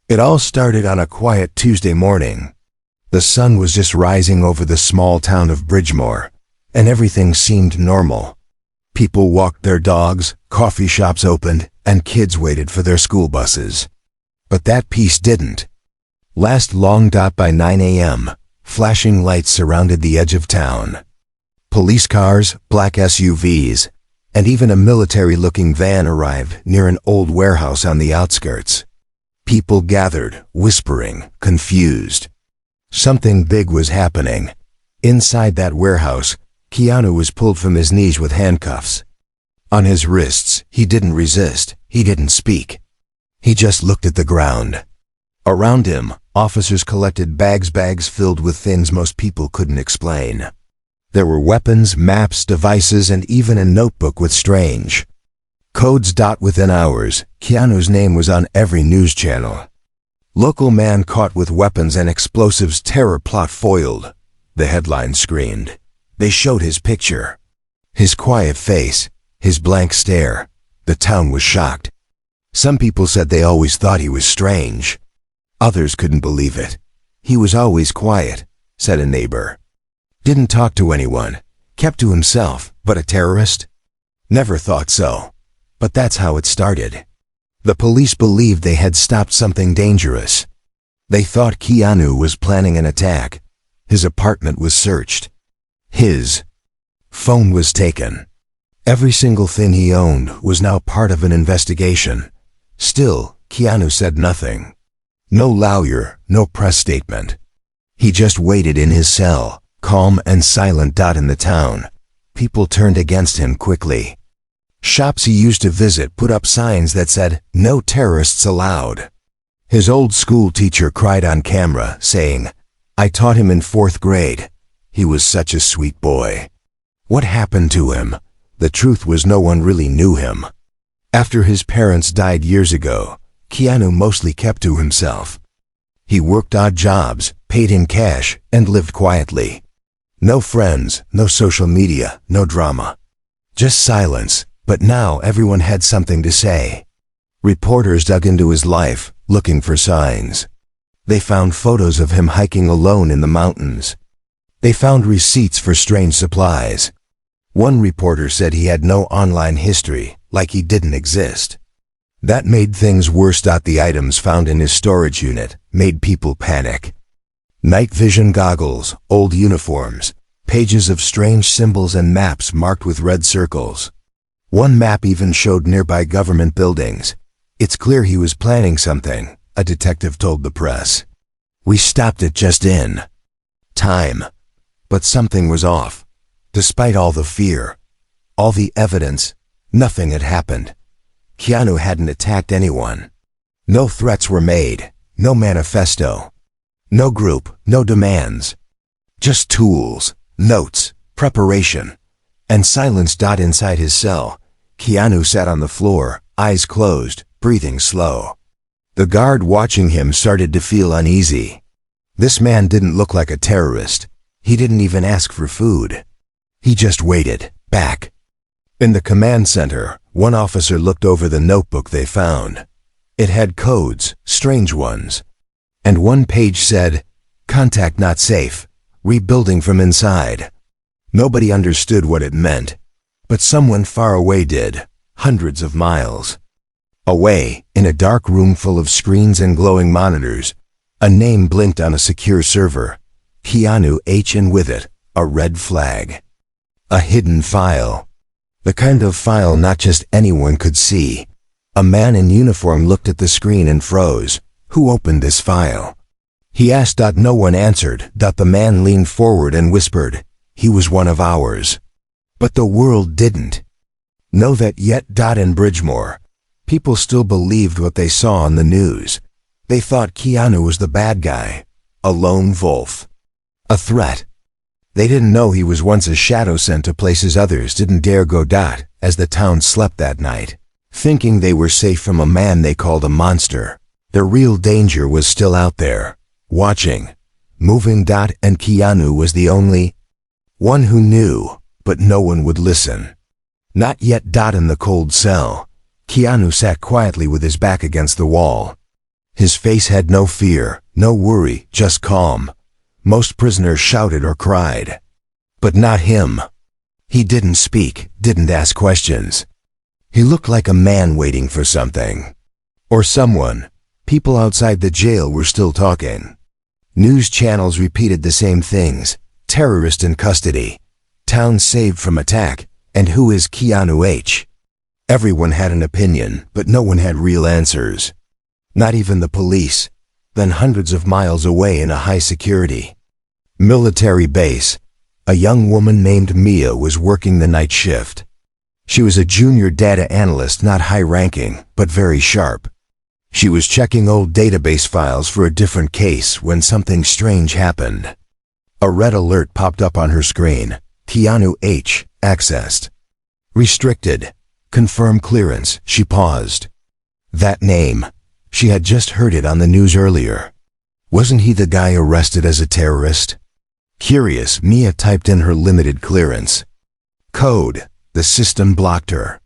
It all started on a quiet Tuesday morning. The sun was just rising over the small town of Bridgemore, and everything seemed normal. People walked their dogs, coffee shops opened, and kids waited for their school buses. But that peace didn't last long. By 9 a.m., flashing lights surrounded the edge of town. Police cars, black SUVs, and even a military-looking van arrived near an old warehouse on the outskirts. People gathered, whispering, confused. Something big was happening. Inside that warehouse, Keanu was pulled from his knees with handcuffs. On his wrists, he didn't resist, he didn't speak. He just looked at the ground. Around him, officers collected bags filled with things most people couldn't explain. There were weapons, maps, devices, and even a notebook with strange codes. Within hours, Keanu's name was on every news channel. Local man caught with weapons and explosives, terror plot foiled, the headline screamed. They showed his picture. His quiet face, his blank stare. The town was shocked. Some people said they always thought he was strange. Others couldn't believe it. He was always quiet, said a neighbor. Didn't talk to anyone, kept to himself, but a terrorist? Never thought so. But that's how it started. The police believed they had stopped something dangerous. They thought Keanu was planning an attack. His apartment was searched. His phone was taken. Every single thing he owned was now part of an investigation. Still, Keanu said nothing. No lawyer, no press statement. He just waited in his cell, calm and silent. In the town, people turned against him quickly. Shops he used to visit put up signs that said, "No terrorists allowed." His old school teacher cried on camera, saying, "I taught him in 4th grade. He was such a sweet boy." What happened to him? The truth was no one really knew him. After his parents died years ago, Keanu mostly kept to himself. He worked odd jobs, paid in cash, and lived quietly. No friends, no social media, no drama. Just silence, but now everyone had something to say. Reporters dug into his life, looking for signs. They found photos of him hiking alone in the mountains. They found receipts for strange supplies. One reporter said he had no online history, like he didn't exist. That made things worse. The items found in his storage unit made people panic. Night vision goggles, old uniforms, pages of strange symbols and maps marked with red circles. One map even showed nearby government buildings. It's clear he was planning something, a detective told the press. We stopped it just in time. But something was off. Despite all the fear, all the evidence, nothing had happened. Keanu hadn't attacked anyone. No threats were made, no manifesto, no group, no demands. Just tools, notes, preparation, and silence. Inside his cell, Keanu sat on the floor, eyes closed, breathing slow. The guard watching him started to feel uneasy. This man didn't look like a terrorist. He didn't even ask for food. He just waited, back. In the command center, one officer looked over the notebook they found. It had codes, strange ones. And one page said, "Contact not safe, rebuilding from inside." Nobody understood what it meant, but someone far away did, hundreds of miles away, in a dark room full of screens and glowing monitors. A name blinked on a secure server. Keanu H. and with it, a red flag. A hidden file. The kind of file not just anyone could see. A man in uniform looked at the screen and froze. Who opened this file? He asked. No one answered. The man leaned forward and whispered, "He was one of ours." But the world didn't know that yet. In Bridgemore, people still believed what they saw on the news. They thought Keanu was the bad guy, a lone wolf, a threat. They didn't know he was once a shadow sent to places others didn't dare go. As the town slept that night, thinking they were safe from a man they called a monster, the real danger was still out there, watching, moving. And Keanu was the only one who knew, but no one would listen. Not yet. In the cold cell, Keanu sat quietly with his back against the wall. His face had no fear, no worry, just calm. Most prisoners shouted or cried. But not him. He didn't speak, didn't ask questions. He looked like a man waiting for something. Or someone. People outside the jail were still talking. News channels repeated the same things. Terrorist in custody. Town saved from attack. And who is Keanu H? Everyone had an opinion, but no one had real answers. Not even the police. Then hundreds of miles away in a high-security military base, a young woman named Mia was working the night shift. She was a junior data analyst, not high-ranking, but very sharp. She was checking old database files for a different case when something strange happened. A red alert popped up on her screen. Keanu H. accessed. Restricted. Confirm clearance. She paused. That name. She had just heard it on the news earlier. Wasn't he the guy arrested as a terrorist? Curious, Mia typed in her limited clearance code. The system blocked her.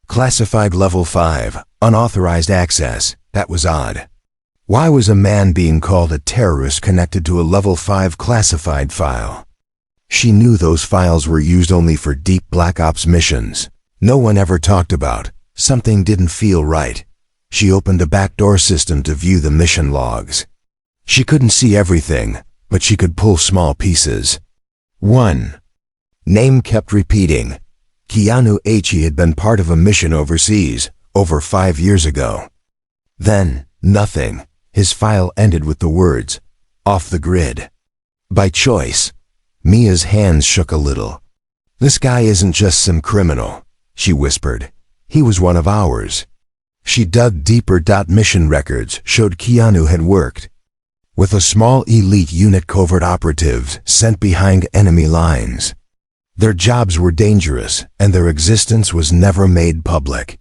Classified level 5, unauthorized access. That was odd. Why was a man being called a terrorist connected to a level 5 classified file? She knew those files were used only for deep Black Ops missions. No one ever talked about. Something didn't feel right. She opened a backdoor system to view the mission logs. She couldn't see everything, but she could pull small pieces. 1. Name kept repeating. Keanu H. He had been part of a mission overseas, over 5 years ago. Then, nothing. His file ended with the words, off the grid. By choice. Mia's hands shook a little. This guy isn't just some criminal, she whispered. He was one of ours. She dug deeper. Mission records showed Keanu had worked with a small elite unit, covert operatives sent behind enemy lines. Their jobs were dangerous, and their existence was never made public.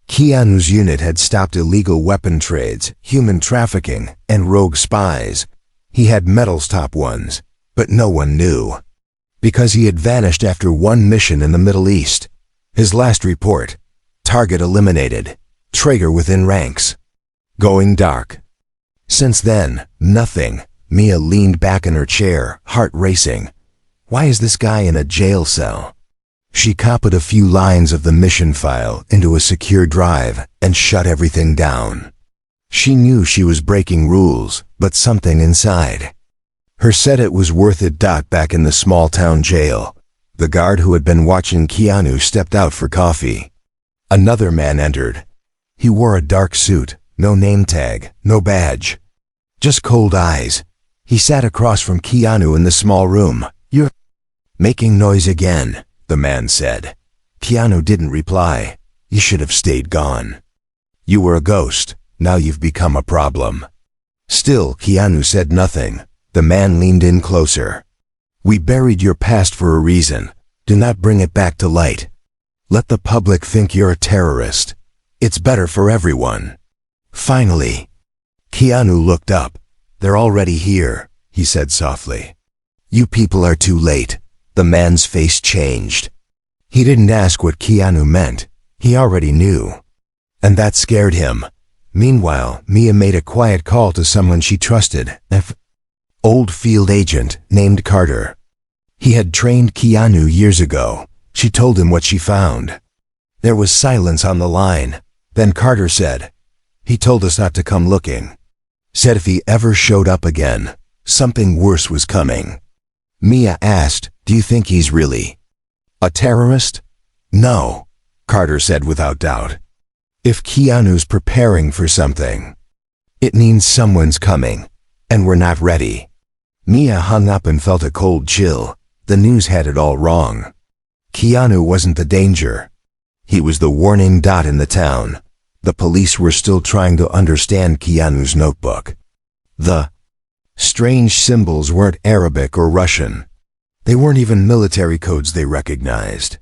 Keanu's unit had stopped illegal weapon trades, human trafficking, and rogue spies. He had medals, top ones, but no one knew. Because he had vanished after one mission in the Middle East. His last report, target eliminated, traitor within ranks. Going dark. Since then, nothing. Mia leaned back in her chair, heart racing. Why is this guy in a jail cell? She copied a few lines of the mission file into a secure drive and shut everything down. She knew she was breaking rules, but something inside her said it was worth it. Back in the small-town jail, the guard who had been watching Keanu stepped out for coffee. Another man entered. He wore a dark suit, no name tag, no badge. Just cold eyes. He sat across from Keanu in the small room. You're making noise again, the man said. Keanu didn't reply. You should have stayed gone. You were a ghost. Now you've become a problem. Still, Keanu said nothing. The man leaned in closer. We buried your past for a reason. Do not bring it back to light. Let the public think you're a terrorist. It's better for everyone. Finally, Keanu looked up. They're already here, he said softly. You people are too late. The man's face changed. He didn't ask what Keanu meant. He already knew. And that scared him. Meanwhile, Mia made a quiet call to someone she trusted, an old field agent named Carter. He had trained Keanu years ago. She told him what she found. There was silence on the line. Then Carter said, he told us not to come looking. Said if he ever showed up again, something worse was coming. Mia asked, do you think he's really a terrorist? No, Carter said without doubt. If Keanu's preparing for something, it means someone's coming, and we're not ready. Mia hung up and felt a cold chill. The news had it all wrong. Keanu wasn't the danger. He was the warning dot in the town. The police were still trying to understand Keanu's notebook. The strange symbols weren't Arabic or Russian. They weren't even military codes they recognized.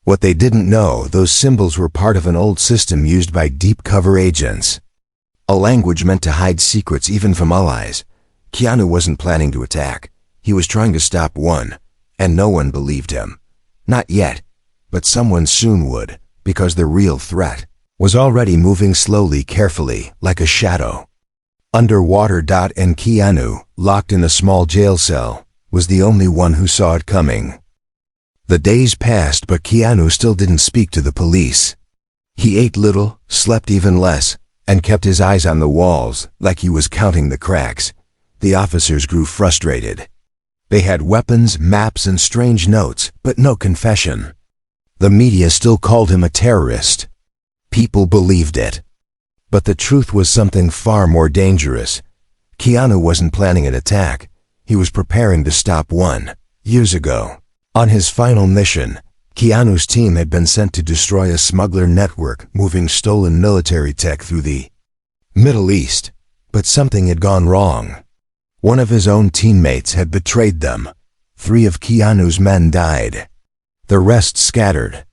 What they didn't know, those symbols were part of an old system used by deep cover agents. A language meant to hide secrets even from allies. Keanu wasn't planning to attack. He was trying to stop one, and no one believed him. Not yet, but someone soon would, because the real threat was already moving slowly, carefully, like a shadow. Underwater. And Keanu, locked in a small jail cell, was the only one who saw it coming. The days passed, but Keanu still didn't speak to the police. He ate little, slept even less, and kept his eyes on the walls, like he was counting the cracks. The officers grew frustrated. They had weapons, maps, and strange notes, but no confession. The media still called him a terrorist. People believed it. But the truth was something far more dangerous. Keanu wasn't planning an attack. He was preparing to stop one. Years ago, on his final mission, Keanu's team had been sent to destroy a smuggler network moving stolen military tech through the Middle East. But something had gone wrong. One of his own teammates had betrayed them. 3 of Keanu's men died. The rest scattered.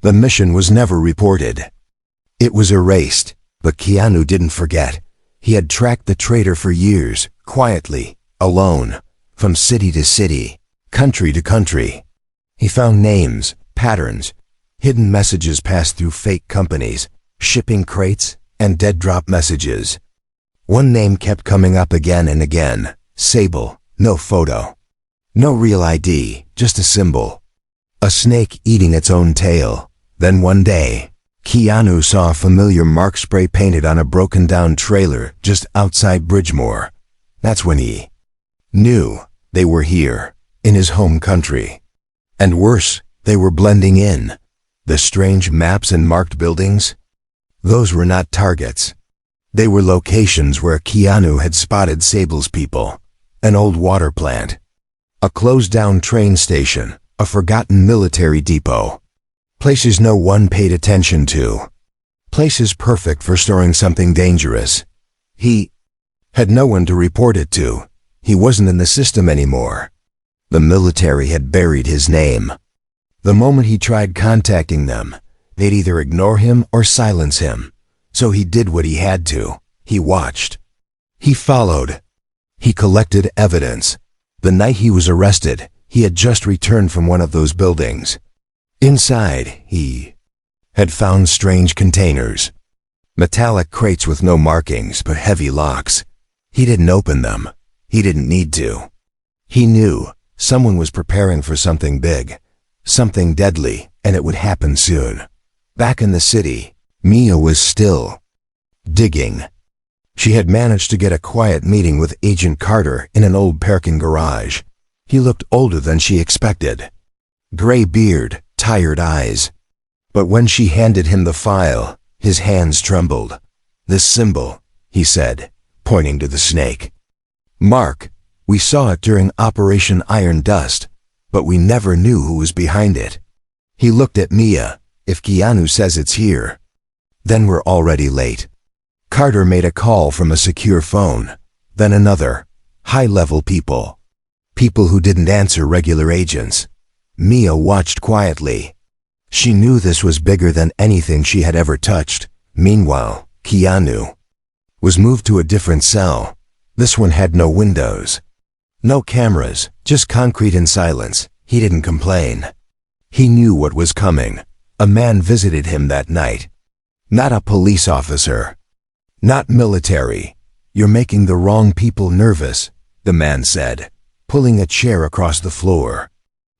The mission was never reported. It was erased, but Keanu didn't forget. He had tracked the traitor for years, quietly, alone, from city to city, country to country. He found names, patterns, hidden messages passed through fake companies, shipping crates, and dead drop messages. One name kept coming up again and again: Sable. No photo. No real ID, just a symbol. A snake eating its own tail. Then one day, Keanu saw a familiar mark spray painted on a broken-down trailer just outside Bridgemore. That's when he knew they were here, in his home country. And worse, they were blending in. The strange maps and marked buildings? Those were not targets. They were locations where Keanu had spotted Sable's people. An old water plant. A closed-down train station. A forgotten military depot. Places no one paid attention to. Places perfect for storing something dangerous. He had no one to report it to. He wasn't in the system anymore. The military had buried his name. The moment he tried contacting them, they'd either ignore him or silence him. So he did what he had to. He watched. He followed. He collected evidence. The night he was arrested, he had just returned from one of those buildings. Inside, he had found strange containers. Metallic crates with no markings but heavy locks. He didn't open them. He didn't need to. He knew someone was preparing for something big, something deadly, and it would happen soon. Back in the city, Mia was still digging. She had managed to get a quiet meeting with Agent Carter in an old parking garage. He looked older than she expected. Gray beard, tired eyes. But when she handed him the file, his hands trembled. "This symbol," he said, pointing to the snake. "Mark, we saw it during Operation Iron Dust, but we never knew who was behind it." He looked at Mia. "If Keanu says it's here, then we're already late." Carter made a call from a secure phone, then another. High-level people. People who didn't answer regular agents. Mia watched quietly. She knew this was bigger than anything she had ever touched. Meanwhile, Keanu was moved to a different cell. This one had no windows. No cameras, just concrete and silence. He didn't complain. He knew what was coming. A man visited him that night. Not a police officer. Not military. "You're making the wrong people nervous," the man said, pulling a chair across the floor.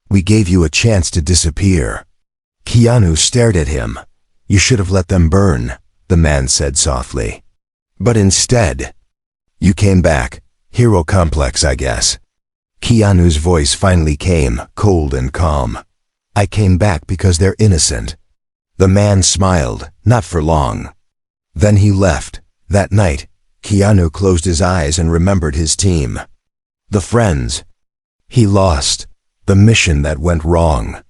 "We gave you a chance to disappear." Keanu stared at him. "You should have let them burn," the man said softly. "But instead, you came back. Hero complex, I guess." Keanu's voice finally came, cold and calm. "I came back because they're innocent." The man smiled, not for long. Then he left. That night, Keanu closed his eyes and remembered his team. The friends he lost. The mission that went wrong.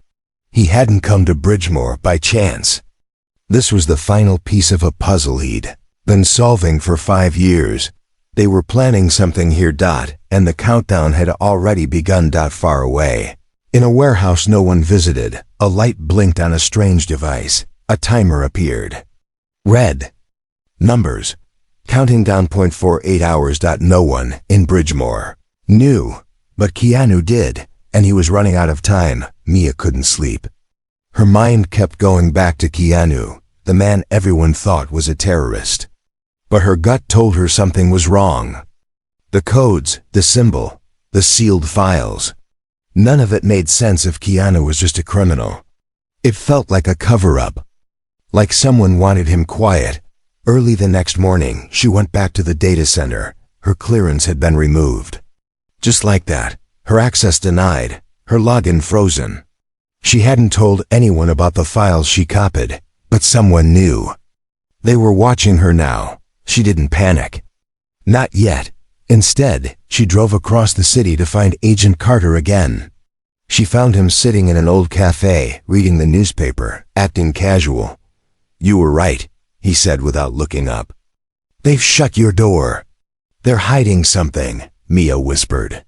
He hadn't come to Bridgemore by chance. This was the final piece of a puzzle he'd been solving for 5 years. They were planning something here, and the countdown had already begun. Far away. In a warehouse no one visited, a light blinked on a strange device. A timer appeared. Red numbers. Counting down 0.48 hours. No one in Bridgemore knew, but Keanu did, and he was running out of time. Mia couldn't sleep. Her mind kept going back to Keanu, the man everyone thought was a terrorist. but her gut told her something was wrong. The codes, the symbol, the sealed files. None of it made sense if Keanu was just a criminal. It felt like a cover-up. Like someone wanted him quiet. Early the next morning, she went back to the data center. Her clearance had been removed. Just like that, her access denied, her login frozen. She hadn't told anyone about the files she copied, but someone knew. They were watching her now. She didn't panic. Not yet. Instead, she drove across the city to find Agent Carter again. She found him sitting in an old cafe, reading the newspaper, acting casual. "You were right," he said without looking up. "They've shut your door." "They're hiding something," Mia whispered.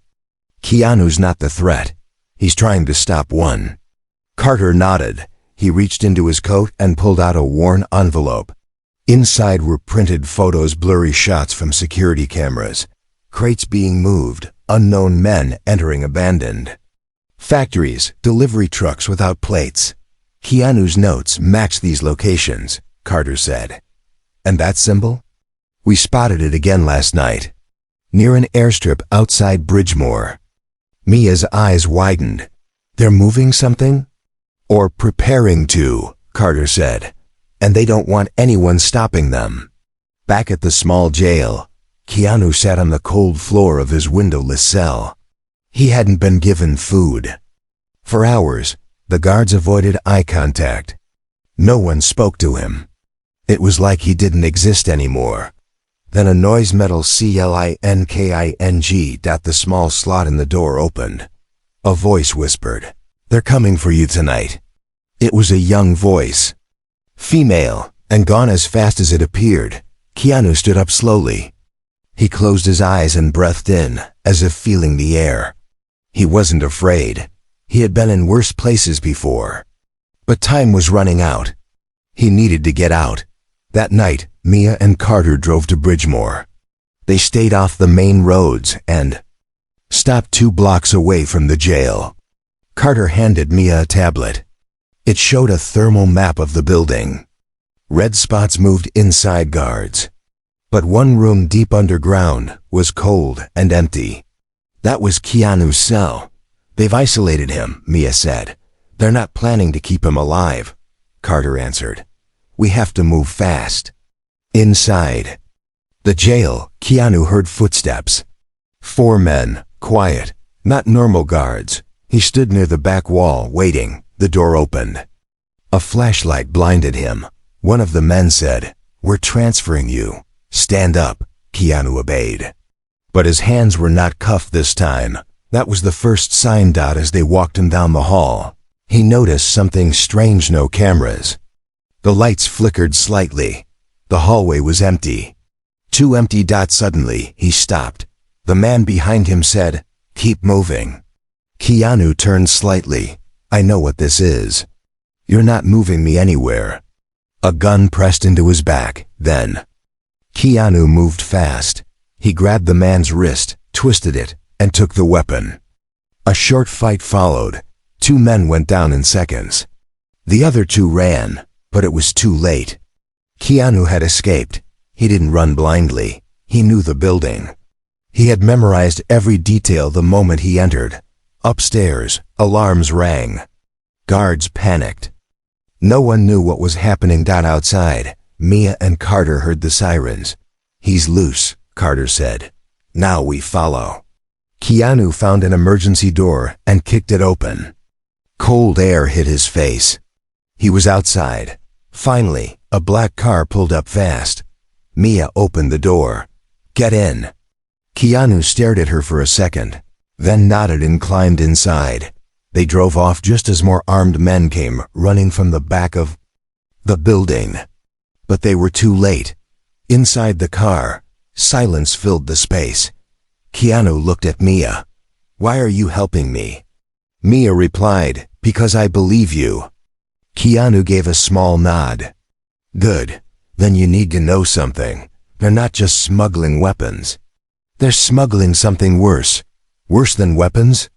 "Keanu's not the threat. He's trying to stop one." Carter nodded. He reached into his coat and pulled out a worn envelope. Inside were printed photos, blurry shots from security cameras. Crates being moved, unknown men entering abandoned. Factories, delivery trucks without plates. Keanu's notes matched these locations, Carter said. "And that symbol? We spotted it again last night. Near an airstrip outside Bridgemore." Mia's eyes widened. "They're moving something?" "Or preparing to," Carter said. "And they don't want anyone stopping them." Back at the small jail, Keanu sat on the cold floor of his windowless cell. He hadn't been given food. For hours, the guards avoided eye contact. No one spoke to him. It was like he didn't exist anymore. Then a noise metal clinking. The small slot in the door opened. A voice whispered, "They're coming for you tonight." It was a young voice. Female, and gone as fast as it appeared. Keanu stood up slowly. He closed his eyes and breathed in, as if feeling the air. He wasn't afraid. He had been in worse places before. But time was running out. He needed to get out. That night, Mia and Carter drove to Bridgemore. They stayed off the main roads and stopped 2 blocks away from the jail. Carter handed Mia a tablet. It showed a thermal map of the building. Red spots moved inside guards. But one room deep underground was cold and empty. That was Keanu's cell. "They've isolated him," Mia said. "They're not planning to keep him alive," Carter answered. "We have to move fast." Inside the jail, Keanu heard footsteps. 4 men, quiet, not normal guards. He stood near the back wall, waiting. The door opened. A flashlight blinded him. One of the men said, "We're transferring you. Stand up." Keanu obeyed. But his hands were not cuffed this time. That was the first sign. As they walked him down the hall, he noticed something strange. No cameras. The lights flickered slightly. The hallway was empty. 2 empty. Suddenly, he stopped. The man behind him said, "Keep moving." Keanu turned slightly. "I know what this is." "You're not moving me anywhere." A gun pressed into his back. Then Keanu moved fast. He grabbed the man's wrist, twisted it, and took the weapon. A short fight followed. 2 men went down in seconds. The other 2 ran, but it was too late. Keanu had escaped. He didn't run blindly. He knew the building. He had memorized every detail the moment he entered. Upstairs, alarms rang. Guards panicked. No one knew what was happening. Outside, Mia and Carter heard the sirens. "He's loose," Carter said. "Now we follow." Keanu found an emergency door and kicked it open. Cold air hit his face. He was outside. Finally, a black car pulled up fast. Mia opened the door. "Get in." Keanu stared at her for a second, then nodded and climbed inside. They drove off just as more armed men came running from the back of the building. But they were too late. Inside the car, silence filled the space. Keanu looked at Mia. "Why are you helping me?" Mia replied, "Because I believe you." Keanu gave a small nod. "Good. Then you need to know something. They're not just smuggling weapons. They're smuggling something worse. Worse than weapons?"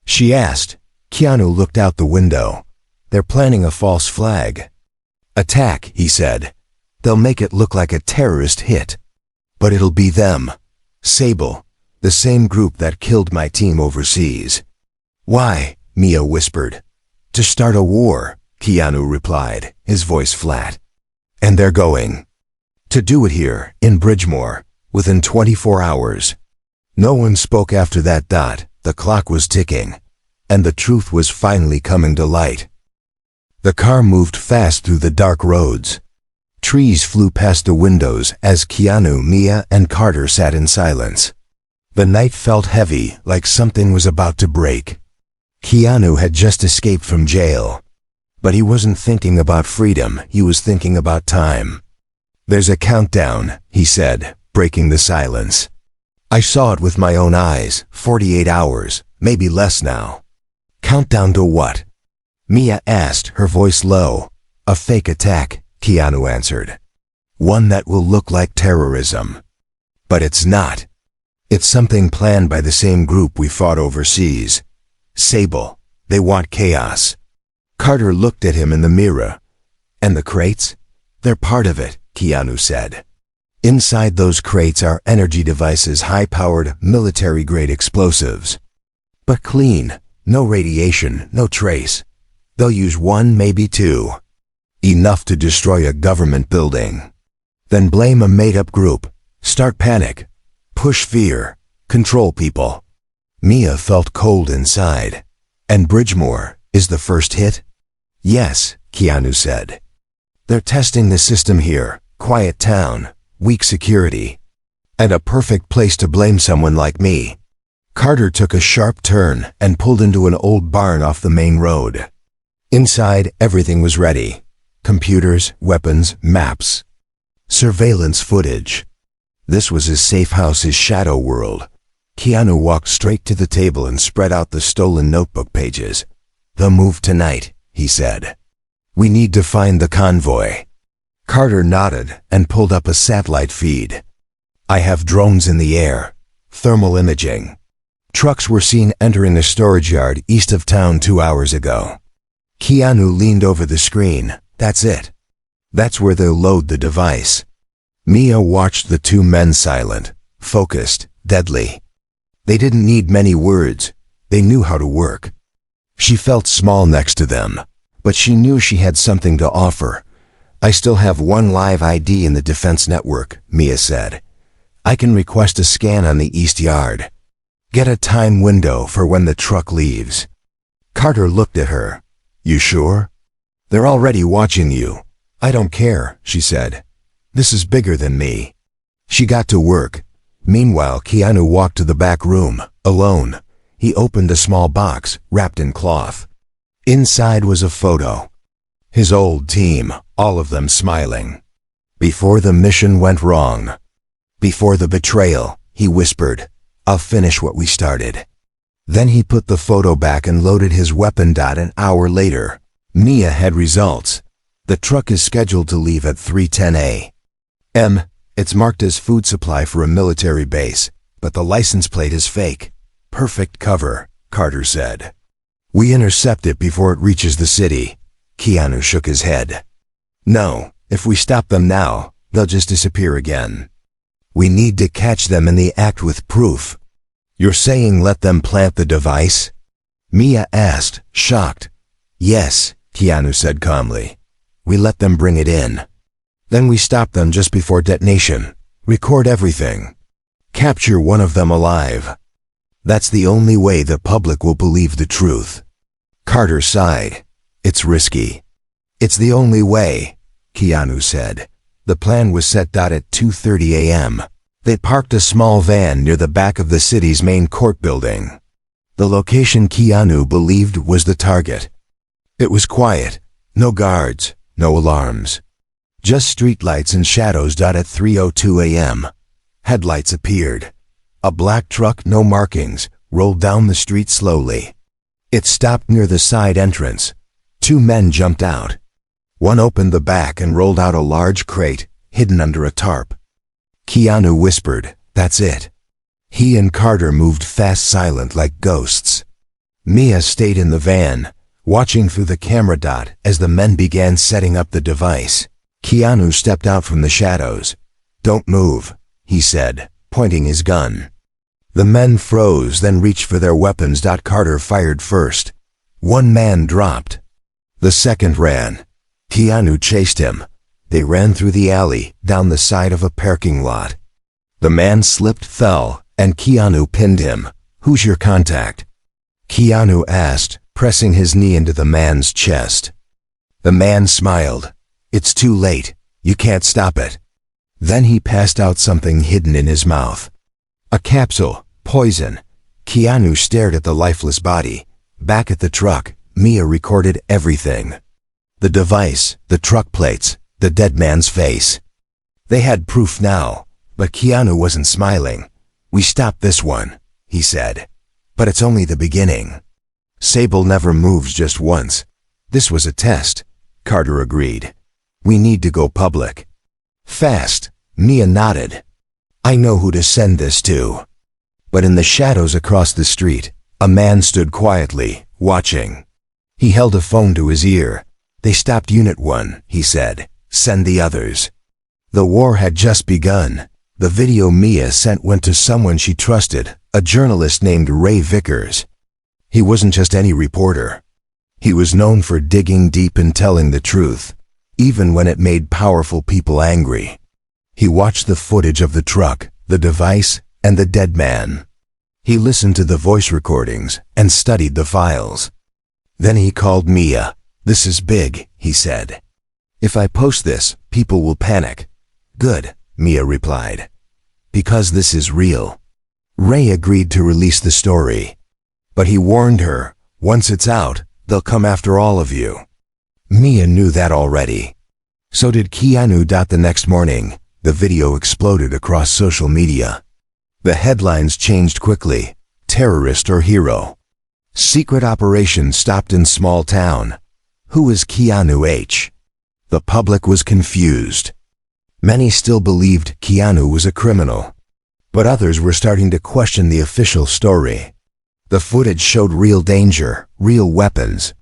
she asked. Keanu looked out the window. "They're planning a false flag attack," he said. "They'll make it look like a terrorist hit." But it'll be them. Sable, the same group that killed my team overseas. Why? Mia whispered. To start a war, Keanu replied, his voice flat. And they're going to do it here, in Bridgemore, within 24 hours. No one spoke after that. The clock was ticking, and the truth was finally coming to light. The car moved fast through the dark roads. Trees flew past the windows as Keanu, Mia, and Carter sat in silence. The night felt heavy, like something was about to break. Keanu had just escaped from jail. But he wasn't thinking about freedom, he was thinking about time. There's a countdown, he said, breaking the silence. I saw it with my own eyes, 48 hours, maybe less now. Countdown to what? Mia asked, her voice low. A fake attack, Keanu answered. One that will look like terrorism. But it's not. It's something planned by the same group we fought overseas. Sable. They want chaos. Carter looked at him in the mirror. And the crates? They're part of it, Keanu said. Inside those crates are energy devices, high-powered, military-grade explosives. But clean. No radiation, no trace. They'll use one, maybe two. Enough to destroy a government building. Then blame a made-up group. Start panic. Push fear. Control people. Mia felt cold inside. And Bridgemore is the first hit? Yes, Keanu said. They're testing the system here. Quiet town, weak security. And a perfect place to blame someone like me. Carter took a sharp turn and pulled into an old barn off the main road. Inside, everything was ready. Computers, weapons, maps. Surveillance footage. This was his safe house, his shadow world. Keanu walked straight to the table and spread out the stolen notebook pages. They'll move tonight, he said. We need to find the convoy. Carter nodded and pulled up a satellite feed. I have drones in the air. Thermal imaging. Trucks were seen entering a storage yard east of town 2 hours ago. Keanu leaned over the screen. That's it. That's where they'll load the device. Mia watched the two men, silent, focused, deadly. They didn't need many words. They knew how to work. She felt small next to them, but she knew she had something to offer. I still have one live ID in the defense network, Mia said. I can request a scan on the East Yard. Get a time window for when the truck leaves. Carter looked at her. You sure? They're already watching you. I don't care, she said. This is bigger than me. She got to work. Meanwhile, Keanu walked to the back room, alone. He opened a small box, wrapped in cloth. Inside was a photo. His old team, all of them smiling. Before the mission went wrong. Before the betrayal, he whispered, I'll finish what we started. Then he put the photo back and loaded his weapon. An hour later, Mia had results. The truck is scheduled to leave at 3:10 a.m. It's marked as food supply for a military base, but the license plate is fake. Perfect cover, Carter said. We intercept it before it reaches the city. Keanu shook his head. No, if we stop them now, they'll just disappear again. We need to catch them in the act with proof. You're saying let them plant the device? Mia asked, shocked. Yes, Keanu said calmly. We let them bring it in. Then we stop them just before detonation. Record everything. Capture one of them alive. That's the only way the public will believe the truth. Carter sighed. It's risky. It's the only way, Keanu said. The plan was set. At 2:30 a.m. They parked a small van near the back of the city's main court building. The location Keanu believed was the target. It was quiet. No guards, no alarms. Just streetlights and shadows. At 3:02 a.m. Headlights appeared. A black truck, no markings, rolled down the street slowly. It stopped near the side entrance. Two men jumped out. One opened the back and rolled out a large crate, hidden under a tarp. Keanu whispered, that's it. He and Carter moved fast, silent like ghosts. Mia stayed in the van, watching through the camera. As the men began setting up the device, Keanu stepped out from the shadows. Don't move, he said, pointing his gun. The men froze, then reached for their weapons. Carter fired first. One man dropped. The second ran. Keanu chased him. They ran through the alley, down the side of a parking lot. The man slipped, fell, and Keanu pinned him. "Who's your contact?" Keanu asked, pressing his knee into the man's chest. The man smiled. "It's too late. You can't stop it." Then he passed out something hidden in his mouth. A capsule, poison. Keanu stared at the lifeless body. Back at the truck, Mia recorded everything. The device, the truck plates, the dead man's face. They had proof now, but Keanu wasn't smiling. "We stopped this one," he said. "But it's only the beginning. Sable never moves just once. This was a test," Carter agreed. "We need to go public." "Fast," Mia nodded. "I know who to send this to." But in the shadows across the street, a man stood quietly, watching. He held a phone to his ear. "They stopped Unit 1, he said. "Send the others." The war had just begun. The video Mia sent went to someone she trusted, a journalist named Ray Vickers. He wasn't just any reporter. He was known for digging deep and telling the truth, even when it made powerful people angry. He watched the footage of the truck, the device, and the dead man. He listened to the voice recordings and studied the files. Then he called Mia. "This is big," he said. "If I post this, people will panic." "Good," Mia replied. "Because this is real." Ray agreed to release the story. But he warned her, "Once it's out, they'll come after all of you." Mia knew that already. So did Keanu. The next morning, the video exploded across social media. The headlines changed quickly: terrorist or hero. Secret operation stopped in small town. Who is Keanu H? The public was confused. Many still believed Keanu was a criminal, but others were starting to question the official story. The footage showed real danger, real weapons,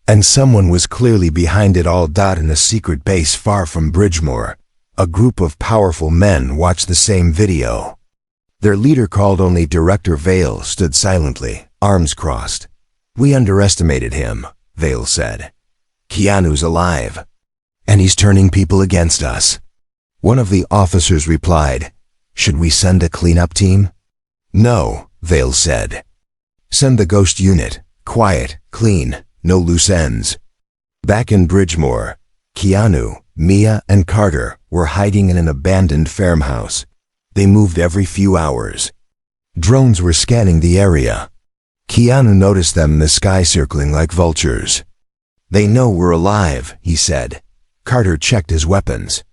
and someone was clearly behind it all. In a secret base far from Bridgemore, a group of powerful men watched the same video. Their leader, called only Director Vale, stood silently, arms crossed. "We underestimated him," Vale said. "Keanu's alive, and he's turning people against us." One of the officers replied, "Should we send a cleanup team?" "No," Vale said. "Send the ghost unit, quiet, clean, no loose ends." Back in Bridgemore, Keanu, Mia, and Carter were hiding in an abandoned farmhouse. They moved every few hours. Drones were scanning the area. Keanu noticed them in the sky, circling like vultures. "They know we're alive," he said. Carter checked his weapons.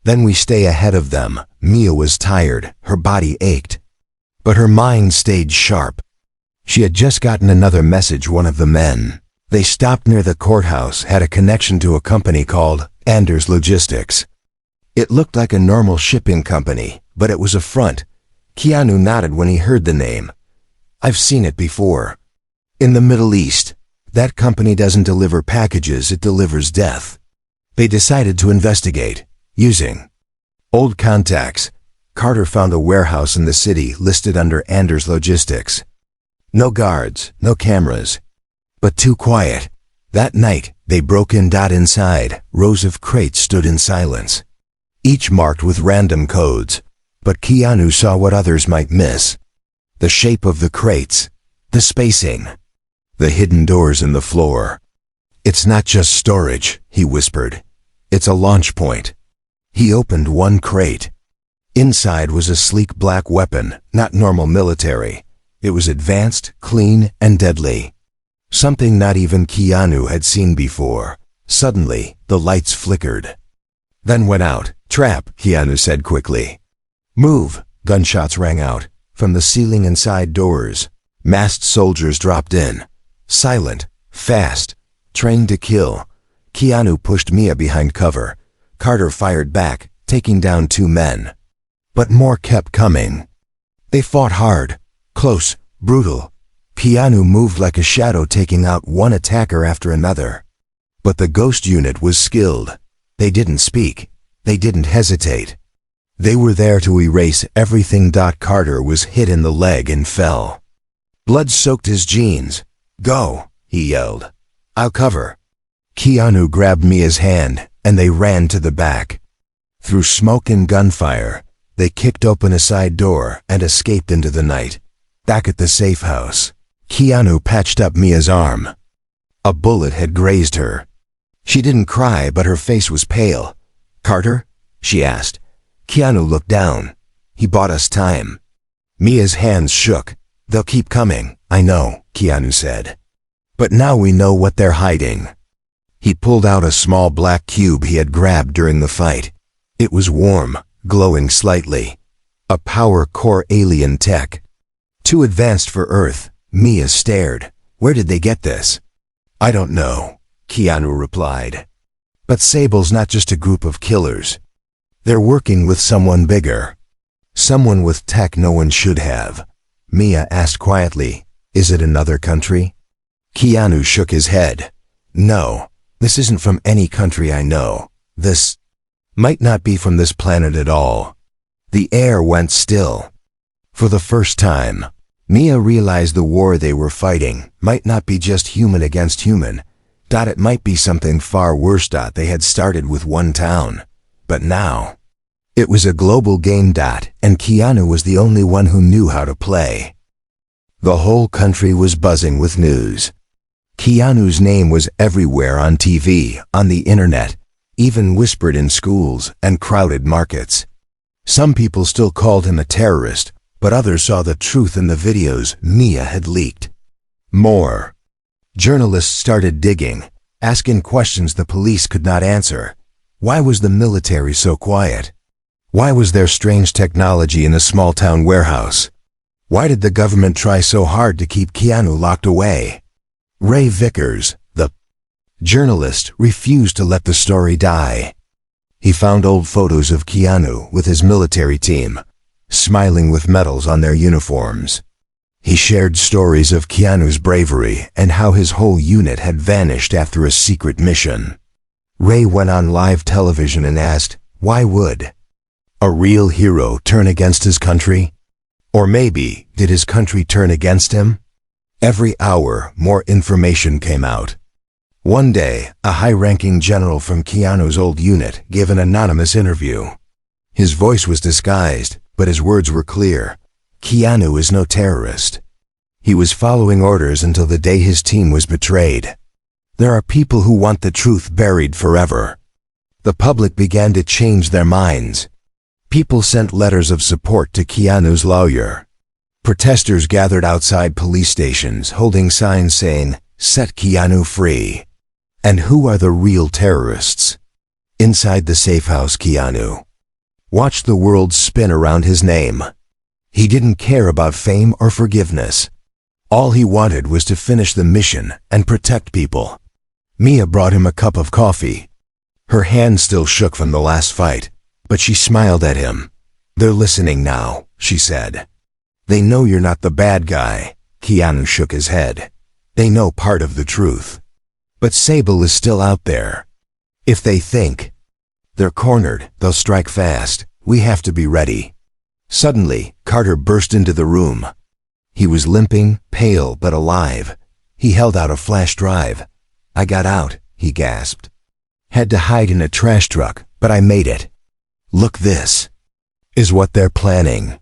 "Then we stay ahead of them." Mia was tired, her body ached, but her mind stayed sharp. She had just gotten another message. One of the men they stopped near the courthouse had a connection to a company called Anders Logistics. It looked like a normal shipping company, but it was a front. Keanu nodded when he heard the name. "I've seen it before. In the Middle East, that company doesn't deliver packages, it delivers death." They decided to investigate, using old contacts. Carter found a warehouse in the city listed under Anders Logistics. No guards, no cameras, but too quiet. That night, they broke in. Inside, rows of crates stood in silence, each marked with random codes. But Keanu saw what others might miss: the shape of the crates, the spacing, the hidden doors in the floor. "It's not just storage," he whispered. "It's a launch point." He opened one crate. Inside was a sleek black weapon, not normal military. It was advanced, clean, and deadly. Something not even Keanu had seen before. Suddenly, the lights flickered, then went out. "Trap," Keanu said quickly. "Move!" Gunshots rang out from the ceiling and side doors. Masked soldiers dropped in. Silent, fast, trained to kill. Keanu pushed Mia behind cover. Carter fired back, taking down 2 men. But more kept coming. They fought hard, close, brutal. Keanu moved like a shadow, taking out one attacker after another. But the ghost unit was skilled. They didn't speak. They didn't hesitate. They were there to erase everything. Carter was hit in the leg and fell. Blood soaked his jeans. "Go," he yelled. "I'll cover." Keanu grabbed Mia's hand, and they ran to the back. Through smoke and gunfire, they kicked open a side door and escaped into the night. Back at the safe house, Keanu patched up Mia's arm. A bullet had grazed her. She didn't cry, but her face was pale. "Carter?" she asked. Keanu looked down. "He bought us time." Mia's hands shook. "They'll keep coming." "I know," Keanu said. "But now we know what they're hiding." He pulled out a small black cube he had grabbed during the fight. It was warm, glowing slightly. A power core alien tech. Too advanced for Earth. Mia stared. "Where did they get this?" "I don't know," Keanu replied. "But Sable's not just a group of killers. They're working with someone bigger. Someone with tech no one should have." Mia asked quietly, "Is it another country?" Keanu shook his head. "No, this isn't from any country I know. This might not be from this planet at all." The air went still. For the first time, Mia realized the war they were fighting might not be just human against human. It might be something far worse. They had started with one town. But now, it was a global game. And Keanu was the only one who knew how to play. The whole country was buzzing with news. Keanu's name was everywhere, on TV, on the internet, even whispered in schools and crowded markets. Some people still called him a terrorist, but others saw the truth in the videos Mia had leaked. More. Journalists started digging, asking questions the police could not answer. Why was the military so quiet? Why was there strange technology in a small-town warehouse? Why did the government try so hard to keep Keanu locked away? Ray Vickers, the journalist, refused to let the story die. He found old photos of Keanu with his military team, smiling with medals on their uniforms. He shared stories of Keanu's bravery and how his whole unit had vanished after a secret mission. Ray went on live television and asked, why would a real hero turn against his country? Or maybe, did his country turn against him? Every hour, more information came out. One day, a high-ranking general from Keanu's old unit gave an anonymous interview. His voice was disguised, but his words were clear. Keanu is no terrorist. He was following orders until the day his team was betrayed. There are people who want the truth buried forever. The public began to change their minds. People sent letters of support to Keanu's lawyer. Protesters gathered outside police stations holding signs saying, "Set Keanu free." And who are the real terrorists? Inside the safe house, Keanu watched the world spin around his name. He didn't care about fame or forgiveness. All he wanted was to finish the mission and protect people. Mia brought him a cup of coffee. Her hand still shook from the last fight, but she smiled at him. "They're listening now," she said. "They know you're not the bad guy." Keanu shook his head. "They know part of the truth. But Sable is still out there. If they think they're cornered, they'll strike fast. We have to be ready." Suddenly, Carter burst into the room. He was limping, pale but alive. He held out a flash drive. "I got out," he gasped. "Had to hide in a trash truck, but I made it. Look, this is what they're planning."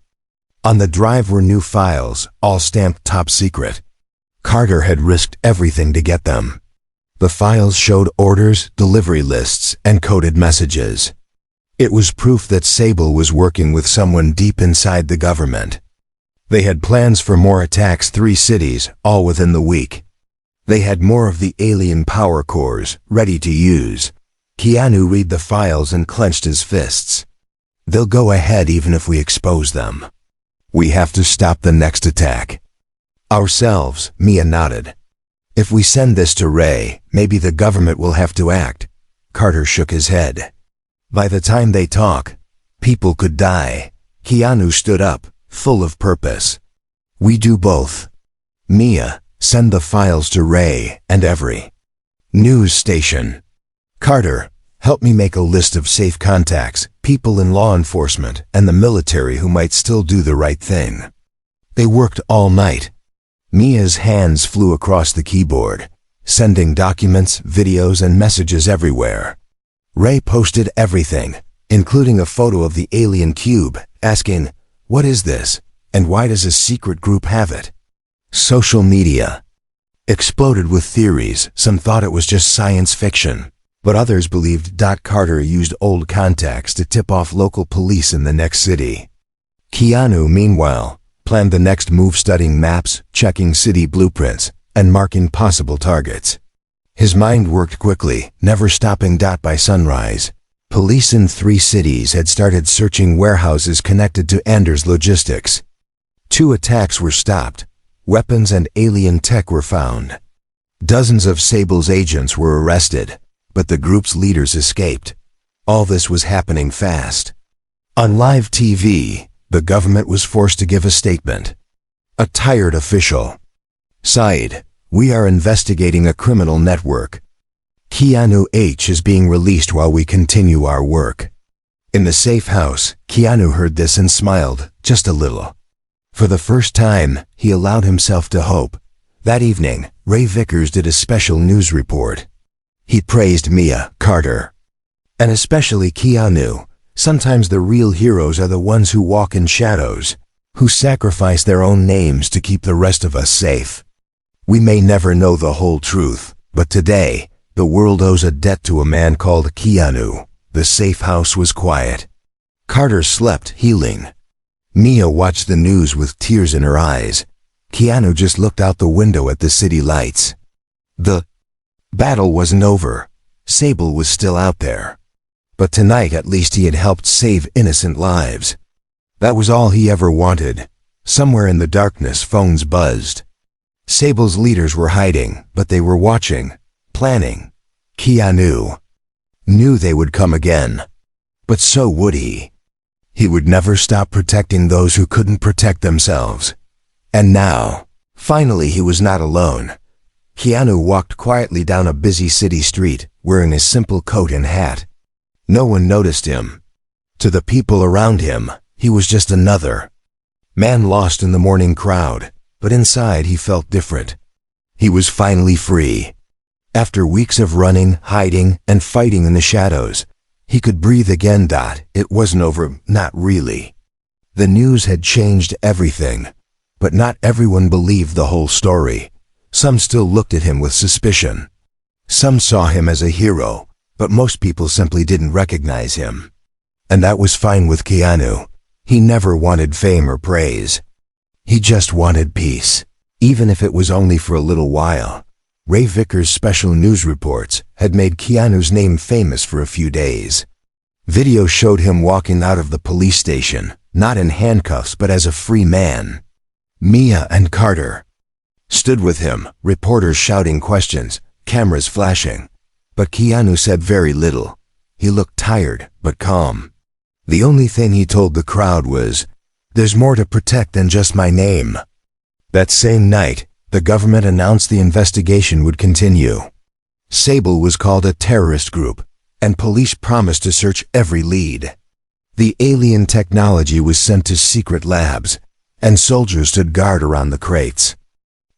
On the drive were new files, all stamped top secret. Carter had risked everything to get them. The files showed orders, delivery lists, and coded messages. It was proof that Sable was working with someone deep inside the government. They had plans for more attacks, 3 cities, all within the week. They had more of the alien power cores, ready to use. Keanu read the files and clenched his fists. "They'll go ahead even if we expose them. We have to stop the next attack." "Ourselves," Mia nodded. "If we send this to Ray, maybe the government will have to act." Carter shook his head. "By the time they talk, people could die." Keanu stood up, full of purpose. "We do both. Mia, send the files to Ray and every news station." "Carter, Help me make a list of safe contacts, people in law enforcement and the military who might still do the right thing. They worked all night. Mia's hands flew across the keyboard, sending documents, videos, and messages everywhere. Ray posted everything, including a photo of the alien cube, asking, "What is this? And why does a secret group have it?" Social media exploded with theories. Some thought it was just science fiction, but others believed Carter used old contacts to tip off local police in the next city. Keanu, meanwhile, planned the next move, studying maps, checking city blueprints, and marking possible targets. His mind worked quickly, never stopping. By sunrise, police in 3 cities had started searching warehouses connected to Anders Logistics. 2 attacks were stopped. Weapons and alien tech were found. Dozens of Sable's agents were arrested, but the group's leaders escaped. All this was happening fast. On live TV, the government was forced to give a statement. A tired official sighed, "We are investigating a criminal network. Keanu H. is being released while we continue our work." In the safe house, Keanu heard this and smiled, just a little. For the first time, he allowed himself to hope. That evening, Ray Vickers did a special news report. He praised Mia, Carter, and especially Keanu. Sometimes the real heroes are the ones who walk in shadows, who sacrifice their own names to keep the rest of us safe. We may never know the whole truth, but today, the world owes a debt to a man called Keanu. The safe house was quiet. Carter slept, healing. Mia watched the news with tears in her eyes. Keanu just looked out the window at the city lights. The battle wasn't over. Sable was still out there. But tonight at least he had helped save innocent lives. That was all he ever wanted. Somewhere in the darkness, phones buzzed. Sable's leaders were hiding, but they were watching, planning. Keanu knew they would come again. But so would he. He would never stop protecting those who couldn't protect themselves. And now, finally, he was not alone. Keanu walked quietly down a busy city street, wearing a simple coat and hat. No one noticed him. To the people around him, he was just another man lost in the morning crowd, but inside he felt different. He was finally free. After weeks of running, hiding, and fighting in the shadows, he could breathe again. It wasn't over, not really. The news had changed everything, but not everyone believed the whole story. Some still looked at him with suspicion. Some saw him as a hero, but most people simply didn't recognize him. And that was fine with Keanu. He never wanted fame or praise. He just wanted peace, even if it was only for a little while. Ray Vickers' special news reports had made Keanu's name famous for a few days. Video showed him walking out of the police station, not in handcuffs but as a free man. Mia and Carter stood with him, reporters shouting questions, cameras flashing. But Keanu said very little. He looked tired, but calm. The only thing he told the crowd was, "There's more to protect than just my name." That same night, the government announced the investigation would continue. Sable was called a terrorist group, and police promised to search every lead. The alien technology was sent to secret labs, and soldiers stood guard around the crates.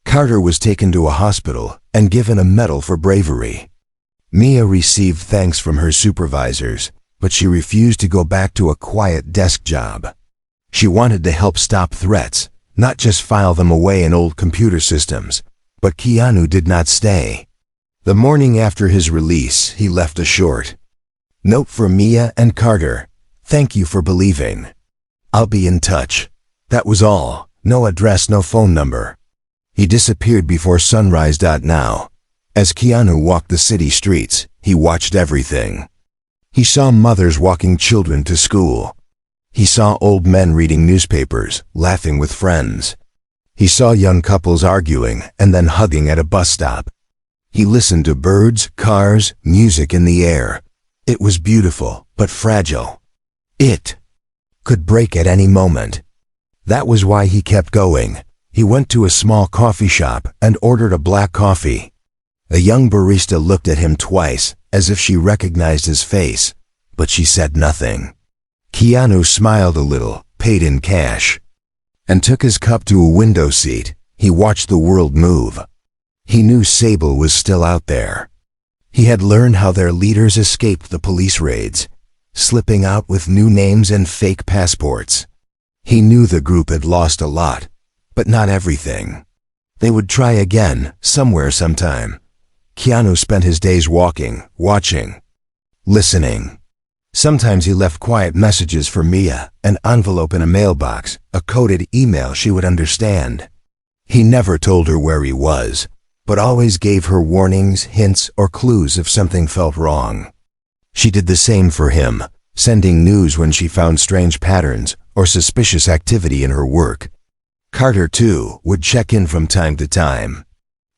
Carter was taken to a hospital and given a medal for bravery. Mia received thanks from her supervisors, but she refused to go back to a quiet desk job. She wanted to help stop threats, not just file them away in old computer systems. But Keanu did not stay. The morning after his release, he left a short note for Mia and Carter. "Thank you for believing. I'll be in touch." That was all. No address, no phone number. He disappeared before sunrise. Now, as Keanu walked the city streets, he watched everything. He saw mothers walking children to school. He saw old men reading newspapers, laughing with friends. He saw young couples arguing and then hugging at a bus stop. He listened to birds, cars, music in the air. It was beautiful, but fragile. It could break at any moment. That was why he kept going. He went to a small coffee shop and ordered a black coffee. A young barista looked at him twice, as if she recognized his face, but she said nothing. Keanu smiled a little, paid in cash, and took his cup to a window seat. He watched the world move. He knew Sable was still out there. He had learned how their leaders escaped the police raids, slipping out with new names and fake passports. He knew the group had lost a lot, but not everything. They would try again, somewhere sometime. Keanu spent his days walking, watching, listening. Sometimes he left quiet messages for Mia, an envelope in a mailbox, a coded email she would understand. He never told her where he was, but always gave her warnings, hints, or clues if something felt wrong. She did the same for him, sending news when she found strange patterns or suspicious activity in her work. Carter, too, would check in from time to time.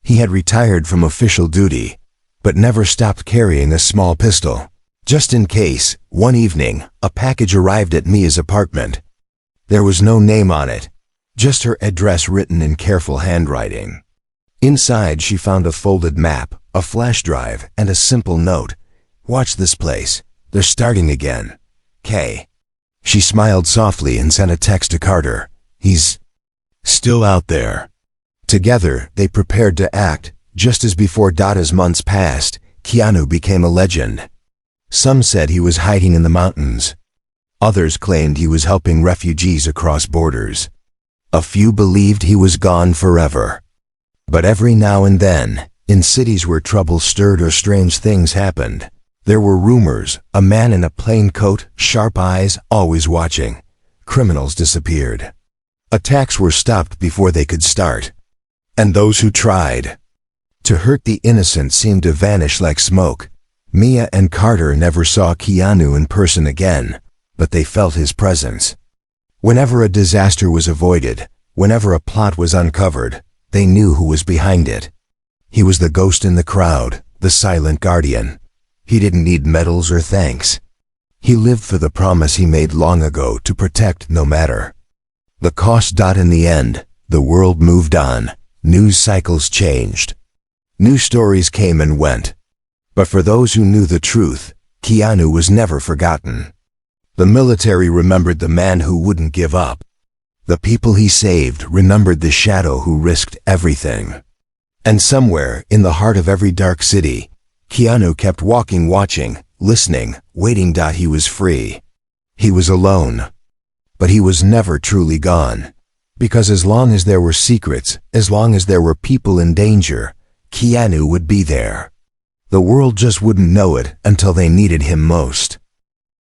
He had retired from official duty, but never stopped carrying a small pistol. Just in case, one evening, a package arrived at Mia's apartment. There was no name on it, just her address written in careful handwriting. Inside, she found a folded map, a flash drive, and a simple note. "Watch this place. They're starting again. K." She smiled softly and sent a text to Carter. "He's still out there." Together, they prepared to act. Just as before Dada's months passed, Keanu became a legend. Some said he was hiding in the mountains. Others claimed he was helping refugees across borders. A few believed he was gone forever. But every now and then, in cities where trouble stirred or strange things happened, there were rumors. A man in a plain coat, sharp eyes, always watching. Criminals disappeared. Attacks were stopped before they could start. And those who tried to hurt the innocent seemed to vanish like smoke. Mia and Carter never saw Keanu in person again, but they felt his presence. Whenever a disaster was avoided, whenever a plot was uncovered, they knew who was behind it. He was the ghost in the crowd, the silent guardian. He didn't need medals or thanks. He lived for the promise he made long ago to protect no matter the cost. In the end, the world moved on. News cycles changed. New stories came and went. But for those who knew the truth, Keanu was never forgotten. The military remembered the man who wouldn't give up. The people he saved remembered the shadow who risked everything. And somewhere, in the heart of every dark city, Keanu kept walking, watching, listening, waiting. He was free. He was alone. But he was never truly gone. Because as long as there were secrets, as long as there were people in danger, Keanu would be there. The world just wouldn't know it until they needed him most.